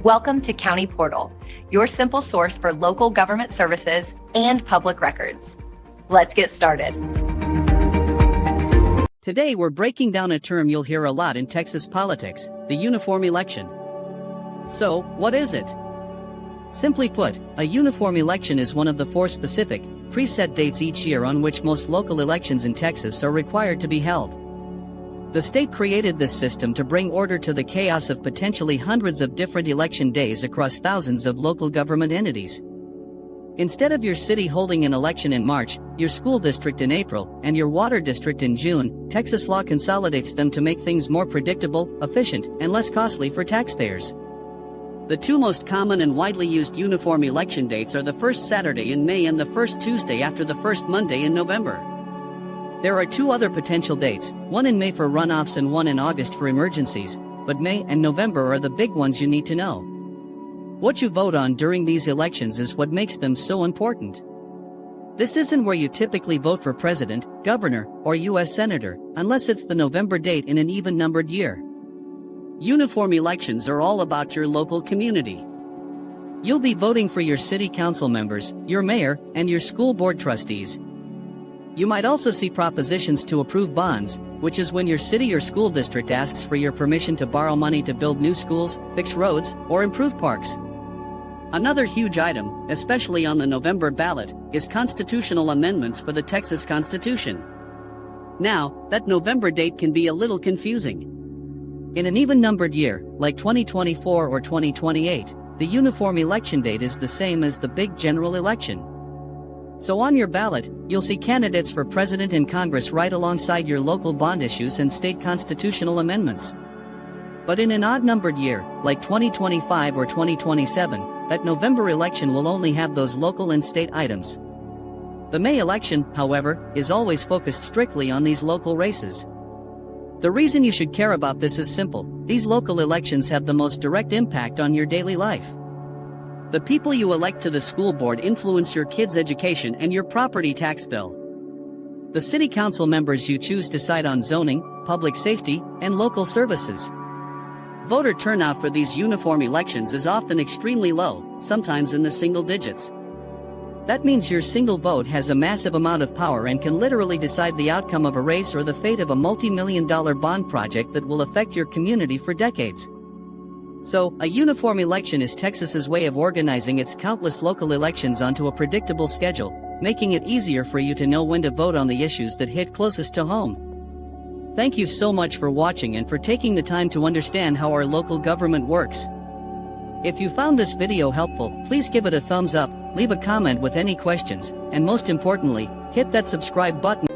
Welcome to County Portal, your simple source for local government services and public records. Let's get started. Today we're breaking down a term you'll hear a lot in Texas politics, the uniform election. So, what is it? Simply put, a uniform election is one of the four specific, preset dates each year on which most local elections in Texas are required to be held. The state created this system to bring order to the chaos of potentially hundreds of different election days across thousands of local government entities. Instead of your city holding an election in March, your school district in April, and your water district in June, Texas law consolidates them to make things more predictable, efficient, and less costly for taxpayers. The two most common and widely used uniform election dates are the first Saturday in May and the first Tuesday after the first Monday in November. There are two other potential dates, one in May for runoffs and one in August for emergencies, but May and November are the big ones you need to know. What you vote on during these elections is what makes them so important. This isn't where you typically vote for president, governor, or U.S. senator, unless it's the November date in an even-numbered year. Uniform elections are all about your local community. You'll be voting for your city council members, your mayor, and your school board trustees. You might also see propositions to approve bonds, which is when your city or school district asks for your permission to borrow money to build new schools, fix roads, or improve parks. Another huge item, especially on the November ballot, is constitutional amendments for the Texas Constitution. Now, that November date can be a little confusing. In an even-numbered year, like 2024 or 2028, the uniform election date is the same as the big general election. So on your ballot, you'll see candidates for president and Congress right alongside your local bond issues and state constitutional amendments. But in an odd-numbered year, like 2025 or 2027, that November election will only have those local and state items. The May election, however, is always focused strictly on these local races. The reason you should care about this is simple: these local elections have the most direct impact on your daily life. The people you elect to the school board influence your kids' education and your property tax bill. The city council members you choose decide on zoning, public safety, and local services. Voter turnout for these uniform elections is often extremely low, sometimes in the single digits. That means your single vote has a massive amount of power and can literally decide the outcome of a race or the fate of a multi-million-dollar bond project that will affect your community for decades. So, a uniform election is Texas's way of organizing its countless local elections onto a predictable schedule, making it easier for you to know when to vote on the issues that hit closest to home. Thank you so much for watching and for taking the time to understand how our local government works. If you found this video helpful, please give it a thumbs up, leave a comment with any questions, and most importantly, hit that subscribe button